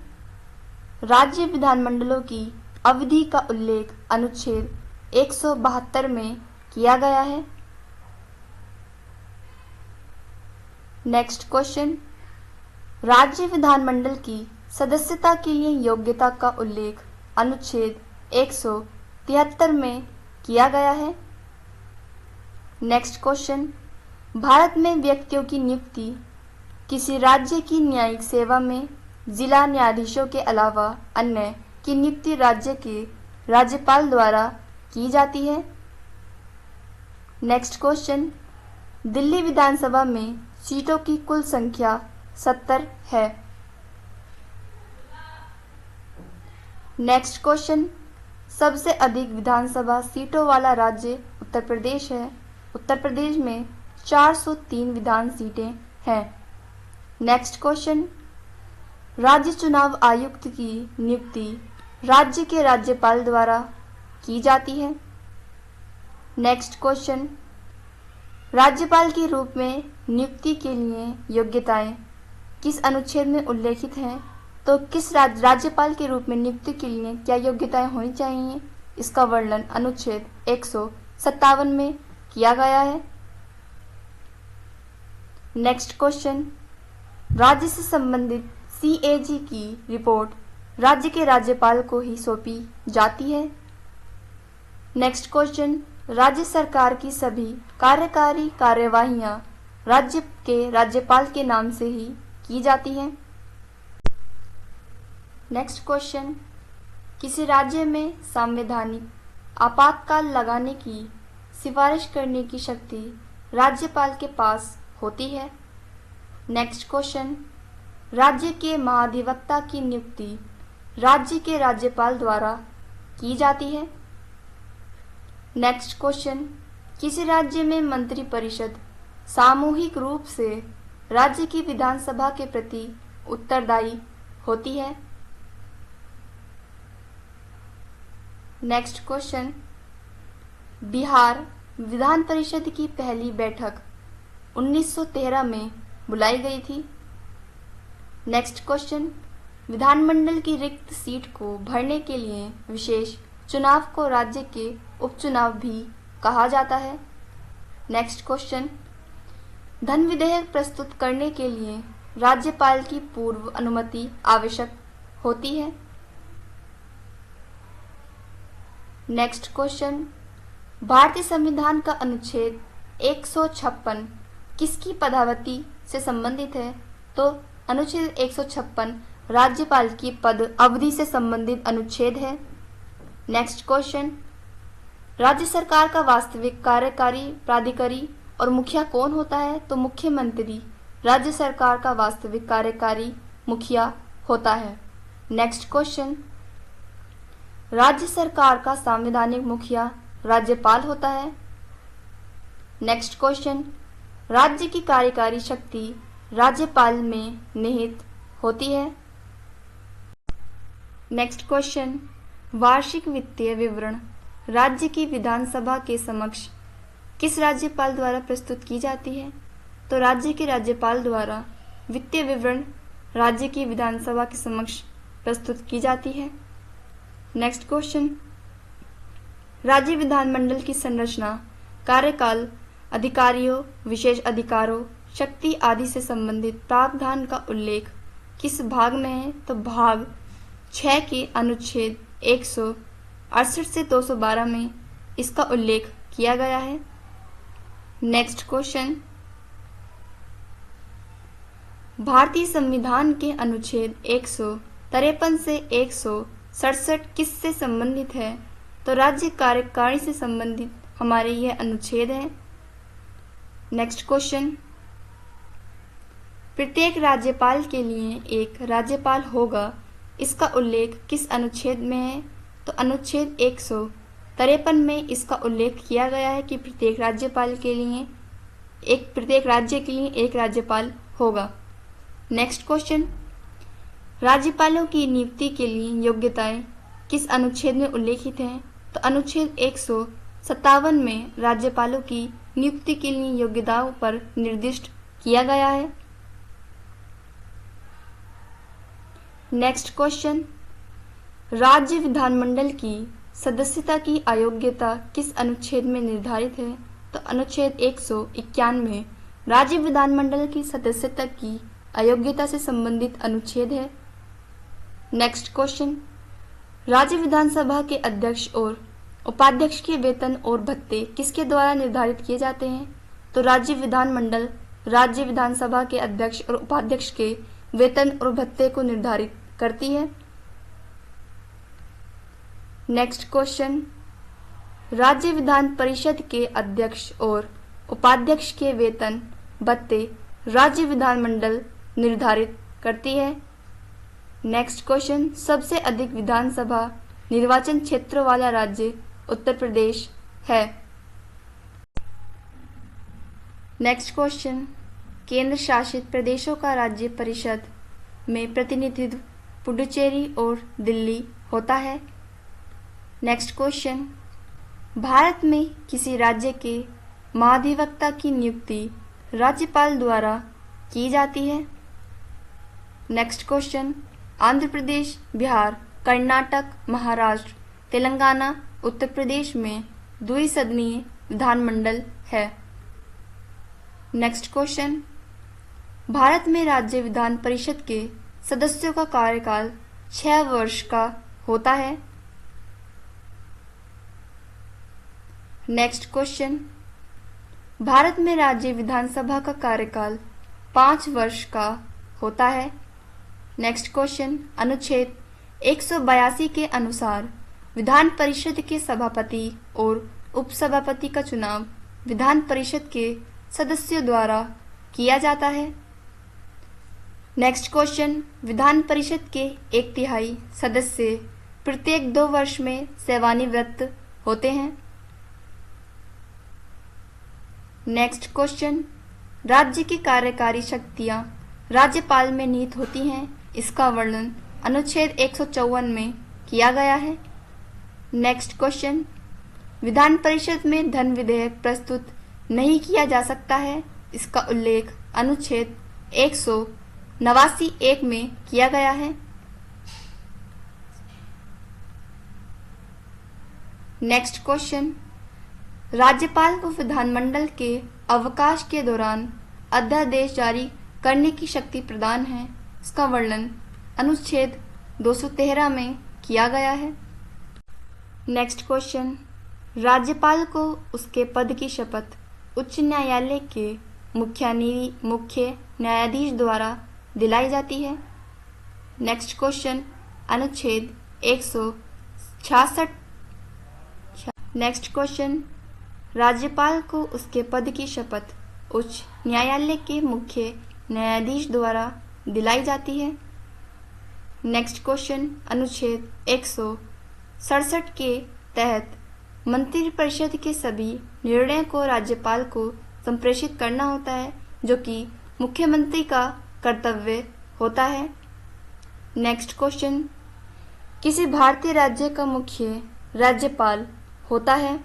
Speaker 1: राज्य विधानमंडलों की अवधि का उल्लेख अनुच्छेद 172 में किया गया है। नेक्स्ट क्वेश्चन, राज्य विधानमंडल की सदस्यता के लिए योग्यता का उल्लेख अनुच्छेद 173 में किया गया है। नेक्स्ट क्वेश्चन, भारत में व्यक्तियों की नियुक्ति किसी राज्य की न्यायिक सेवा में जिला न्यायाधीशों के अलावा अन्य की नियुक्ति राज्य के राज्यपाल द्वारा की जाती है। नेक्स्ट क्वेश्चन, दिल्ली विधानसभा में सीटों की कुल संख्या 70 है। नेक्स्ट क्वेश्चन, सबसे अधिक विधानसभा सीटों वाला राज्य उत्तर प्रदेश है। उत्तर प्रदेश में 403 विधान सीटें हैं। नेक्स्ट क्वेश्चन, राज्य चुनाव आयुक्त की नियुक्ति राज्य के राज्यपाल द्वारा की जाती है। नेक्स्ट क्वेश्चन, राज्यपाल के रूप में नियुक्ति के लिए योग्यताएं किस अनुच्छेद में उल्लेखित हैं? तो किस राज्यपाल के रूप में नियुक्ति के लिए क्या योग्यताएं होनी चाहिए, इसका वर्णन अनुच्छेद 157 में किया गया है। नेक्स्ट क्वेश्चन, राज्य से संबंधित CAG की रिपोर्ट राज्य के राज्यपाल को ही सौंपी जाती है। नेक्स्ट क्वेश्चन, राज्य सरकार की सभी कार्यकारी कार्यवाहियां राज्य के राज्यपाल के नाम से ही की जाती हैं। नेक्स्ट क्वेश्चन, किसी राज्य में संवैधानिक आपातकाल लगाने की सिफारिश करने की शक्ति राज्यपाल के पास होती है। नेक्स्ट क्वेश्चन, राज्य के महाधिवक्ता की नियुक्ति राज्य के राज्यपाल द्वारा की जाती है। नेक्स्ट क्वेश्चन, किसी राज्य में मंत्रिपरिषद सामूहिक रूप से राज्य की विधानसभा के प्रति उत्तरदायी होती है। नेक्स्ट क्वेश्चन, बिहार विधान परिषद की पहली बैठक 1913 में बुलाई गई थी। नेक्स्ट क्वेश्चन, विधानमंडल की रिक्त सीट को भरने के लिए विशेष चुनाव को राज्य के उपचुनाव भी कहा जाता है। नेक्स्ट क्वेश्चन, धन विधेयक प्रस्तुत करने के लिए राज्यपाल की पूर्व अनुमति आवश्यक होती है। नेक्स्ट क्वेश्चन, भारतीय संविधान का अनुच्छेद 156 किसकी पदावधि से संबंधित है? तो अनुच्छेद 156 राज्यपाल की पद अवधि से संबंधित अनुच्छेद है। नेक्स्ट क्वेश्चन, राज्य सरकार का वास्तविक कार्यकारी प्राधिकारी और मुखिया कौन होता है? तो मुख्यमंत्री राज्य सरकार का वास्तविक कार्यकारी मुखिया होता है। नेक्स्ट क्वेश्चन, राज्य सरकार का संवैधानिक मुखिया राज्यपाल होता है। नेक्स्ट क्वेश्चन, राज्य की कार्यकारी शक्ति राज्यपाल में निहित होती है। नेक्स्ट क्वेश्चन, वार्षिक वित्तीय विवरण राज्य की विधानसभा के समक्ष किस राज्यपाल द्वारा प्रस्तुत की जाती है? तो राज्य के राज्यपाल द्वारा वित्तीय विवरण राज्य की विधानसभा के समक्ष प्रस्तुत की जाती है। नेक्स्ट क्वेश्चन, राज्य विधानमंडल की संरचना, कार्यकाल, अधिकारियों, विशेष अधिकारों, शक्ति आदि से संबंधित प्रावधान का उल्लेख किस भाग में है? तो भाग 6 के अनुच्छेद 168 से 212 में इसका उल्लेख किया गया है। नेक्स्ट क्वेश्चन, भारतीय संविधान के अनुच्छेद 153 से 167 किस से संबंधित है? तो राज्य कार्यकारिणी से संबंधित हमारे यह अनुच्छेद है। नेक्स्ट क्वेश्चन, प्रत्येक राज्यपाल के लिए एक राज्यपाल होगा, इसका उल्लेख किस अनुच्छेद में है? तो अनुच्छेद 153 में इसका उल्लेख किया गया है कि प्रत्येक राज्य के लिए एक राज्यपाल होगा। नेक्स्ट क्वेश्चन, राज्यपालों की नियुक्ति के लिए योग्यताएं किस अनुच्छेद में उल्लेखित हैं? तो अनुच्छेद 157 में राज्यपालों की नियुक्ति के लिए योग्यताओं पर निर्दिष्ट किया गया है। नेक्स्ट क्वेश्चन, राज्य विधानमंडल की सदस्यता की अयोग्यता किस अनुच्छेद में निर्धारित है? तो अनुच्छेद 191 राज्य विधानमंडल की सदस्यता की अयोग्यता से संबंधित अनुच्छेद है। नेक्स्ट क्वेश्चन, राज्य विधानसभा के अध्यक्ष और उपाध्यक्ष के वेतन और भत्ते किसके द्वारा निर्धारित किए जाते हैं? तो राज्य विधानमंडल राज्य विधानसभा के अध्यक्ष और उपाध्यक्ष के वेतन और भत्ते को निर्धारित करती है। नेक्स्ट क्वेश्चन, राज्य विधान परिषद के अध्यक्ष और उपाध्यक्ष के वेतन भत्ते राज्य विधानमंडल निर्धारित करती है? नेक्स्ट क्वेश्चन, सबसे अधिक विधानसभा निर्वाचन क्षेत्रों वाला राज्य उत्तर प्रदेश है। नेक्स्ट क्वेश्चन, केंद्र शासित प्रदेशों का राज्य परिषद में प्रतिनिधित्व पुडुचेरी और दिल्ली होता है। नेक्स्ट क्वेश्चन, भारत में किसी राज्य के महाधिवक्ता की नियुक्ति राज्यपाल द्वारा की जाती है? नेक्स्ट क्वेश्चन, आंध्र प्रदेश, बिहार, कर्नाटक, महाराष्ट्र, तेलंगाना, उत्तर प्रदेश में द्विसदनीय विधानमंडल है। नेक्स्ट क्वेश्चन, भारत में राज्य विधान परिषद के सदस्यों का कार्यकाल 6 वर्ष का होता है। नेक्स्ट क्वेश्चन, भारत में राज्य विधानसभा का कार्यकाल 5 वर्ष का होता है। नेक्स्ट क्वेश्चन, अनुच्छेद 182 के अनुसार विधान परिषद के सभापति और उपसभापति का चुनाव विधान परिषद के सदस्यों द्वारा किया जाता है। नेक्स्ट क्वेश्चन, विधान परिषद के 1/3 सदस्य प्रत्येक 2 वर्ष में सेवानिवृत्त होते हैं। नेक्स्ट क्वेश्चन, राज्य की कार्यकारी शक्तियां राज्यपाल में निहित होती हैं, इसका वर्णन अनुच्छेद 154 में किया गया है। नेक्स्ट क्वेश्चन, विधान परिषद में धन विधेयक प्रस्तुत नहीं किया जा सकता है, इसका उल्लेख अनुच्छेद 189(1) में किया गया है। नेक्स्ट क्वेश्चन, राज्यपाल को विधानमंडल के अवकाश के दौरान अध्यादेश जारी करने की शक्ति प्रदान है, इसका वर्णन अनुच्छेद 213 में किया गया है। नेक्स्ट क्वेश्चन, राज्यपाल को उसके पद की शपथ उच्च न्यायालय के मुख्य न्यायाधीश द्वारा दिलाई जाती है। नेक्स्ट क्वेश्चन, अनुच्छेद 166। नेक्स्ट क्वेश्चन, राज्यपाल को उसके पद की शपथ उच्च न्यायालय के मुख्य न्यायाधीश द्वारा दिलाई जाती है। नेक्स्ट क्वेश्चन, अनुच्छेद 167 के तहत मंत्रिपरिषद के सभी निर्णय को राज्यपाल को संप्रेषित करना होता है, जो कि मुख्यमंत्री का कर्तव्य होता है। नेक्स्ट क्वेश्चन, किसी भारतीय राज्य का मुख्य राज्यपाल होता है?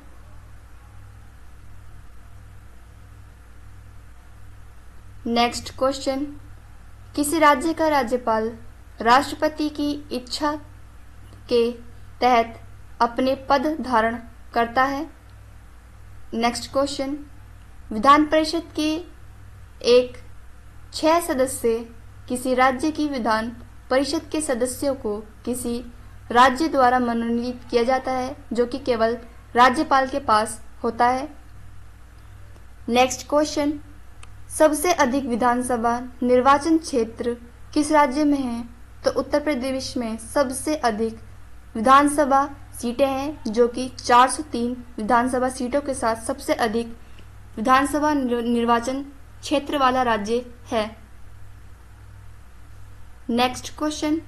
Speaker 1: नेक्स्ट क्वेश्चन, किसी राज्य का राज्यपाल राष्ट्रपति की इच्छा के तहत अपने पद धारण करता है। नेक्स्ट क्वेश्चन, विधान परिषद के 6 सदस्य किसी राज्य की विधान परिषद के सदस्यों को किसी राज्य द्वारा मनोनीत किया जाता है, जो कि केवल राज्यपाल के पास होता है। नेक्स्ट क्वेश्चन, सबसे अधिक विधानसभा निर्वाचन क्षेत्र किस राज्य में है? तो उत्तर प्रदेश में सबसे अधिक विधानसभा सीटें हैं, जो कि 403 विधानसभा सीटों के साथ सबसे अधिक विधानसभा निर्वाचन क्षेत्र वाला राज्य है। नेक्स्ट क्वेश्चन,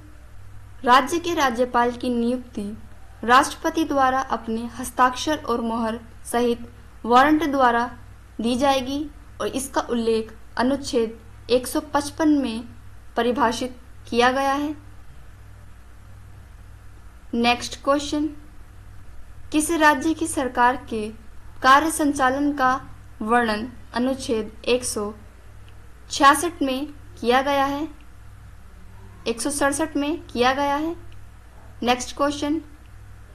Speaker 1: राज्य के राज्यपाल की नियुक्ति राष्ट्रपति द्वारा अपने हस्ताक्षर और मोहर सहित वारंट द्वारा दी जाएगी और इसका उल्लेख अनुच्छेद 155 में परिभाषित किया गया है। नेक्स्ट क्वेश्चन, किस राज्य की सरकार के कार्य संचालन का वर्णन अनुच्छेद 166 में किया गया है, 167 में किया गया है। नेक्स्ट क्वेश्चन,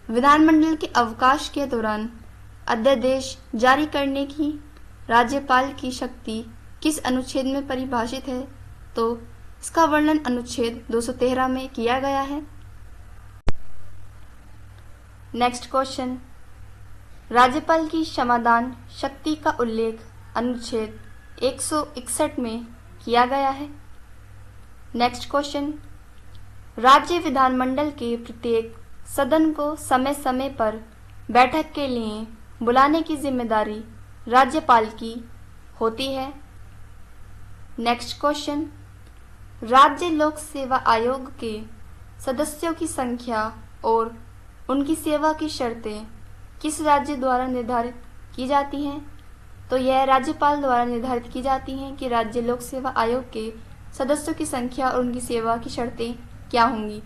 Speaker 1: विधानमंडल के अवकाश के दौरान अध्यादेश जारी करने की राज्यपाल की शक्ति किस अनुच्छेद में परिभाषित है? तो इसका वर्णन अनुच्छेद 213 में किया गया है। नेक्स्ट क्वेश्चन, राज्यपाल की क्षमादान शक्ति का उल्लेख अनुच्छेद 161 में किया गया है। नेक्स्ट क्वेश्चन, राज्य विधानमंडल के प्रत्येक सदन को समय समय पर बैठक के लिए बुलाने की जिम्मेदारी राज्यपाल की होती है। नेक्स्ट क्वेश्चन, राज्य लोक सेवा आयोग के सदस्यों की संख्या और उनकी सेवा की शर्तें किस राज्य द्वारा निर्धारित की जाती हैं? तो यह राज्यपाल द्वारा निर्धारित की जाती हैं कि राज्य लोक सेवा आयोग के सदस्यों की संख्या और उनकी सेवा की शर्तें क्या होंगी।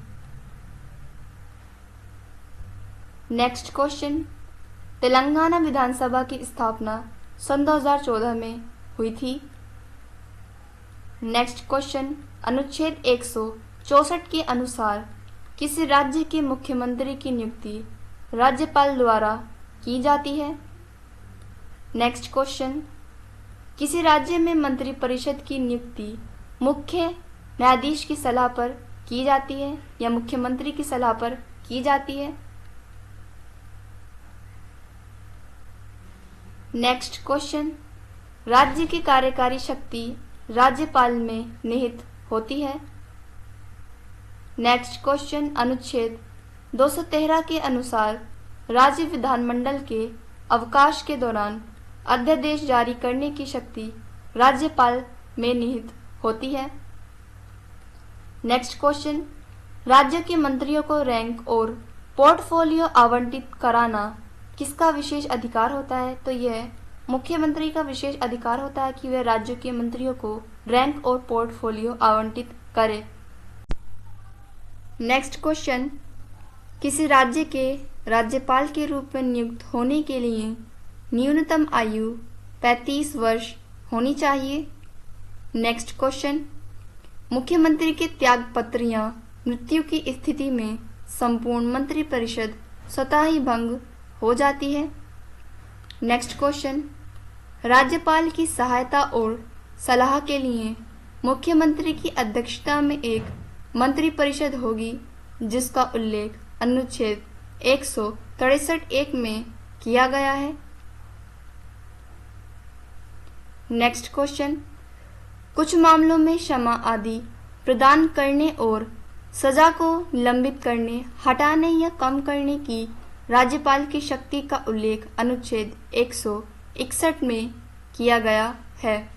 Speaker 1: नेक्स्ट क्वेश्चन, तेलंगाना विधानसभा की स्थापना सन 2014 में हुई थी। नेक्स्ट क्वेश्चन, अनुच्छेद 164 के अनुसार किसी राज्य के मुख्यमंत्री की नियुक्ति राज्यपाल द्वारा की जाती है। नेक्स्ट क्वेश्चन, किसी राज्य में मंत्रिपरिषद की नियुक्ति मुख्य न्यायाधीश की सलाह पर की जाती है या मुख्यमंत्री की सलाह पर की जाती है। नेक्स्ट क्वेश्चन, राज्य की कार्यकारी शक्ति राज्यपाल में निहित होती है। नेक्स्ट क्वेश्चन, अनुच्छेद 213 के अनुसार राज्य विधानमंडल के अवकाश के दौरान अध्यादेश जारी करने की शक्ति राज्यपाल में निहित होती है। नेक्स्ट क्वेश्चन, राज्य के मंत्रियों को रैंक और पोर्टफोलियो आवंटित कराना किसका विशेष अधिकार होता है? तो यह मुख्यमंत्री का विशेष अधिकार होता है कि वह राज्यों के मंत्रियों को रैंक और पोर्टफोलियो आवंटित करे। नेक्स्ट क्वेश्चन, किसी राज्य के राज्यपाल के रूप में नियुक्त होने के लिए न्यूनतम आयु 35 वर्ष होनी चाहिए। नेक्स्ट क्वेश्चन, मुख्यमंत्री के त्यागपत्र या मृत्यु की स्थिति में संपूर्ण मंत्रिपरिषद स्वतः ही भंग हो जाती है। नेक्स्ट क्वेश्चन, राज्यपाल की सहायता और सलाह के लिए मुख्यमंत्री की अध्यक्षता में एक मंत्रिपरिषद होगी जिसका उल्लेख अनुच्छेद 163(1) में किया गया है। नेक्स्ट क्वेश्चन, कुछ मामलों में क्षमा आदि प्रदान करने और सजा को निलंबित करने, हटाने या कम करने की राज्यपाल की शक्ति का उल्लेख अनुच्छेद 161 में किया गया है।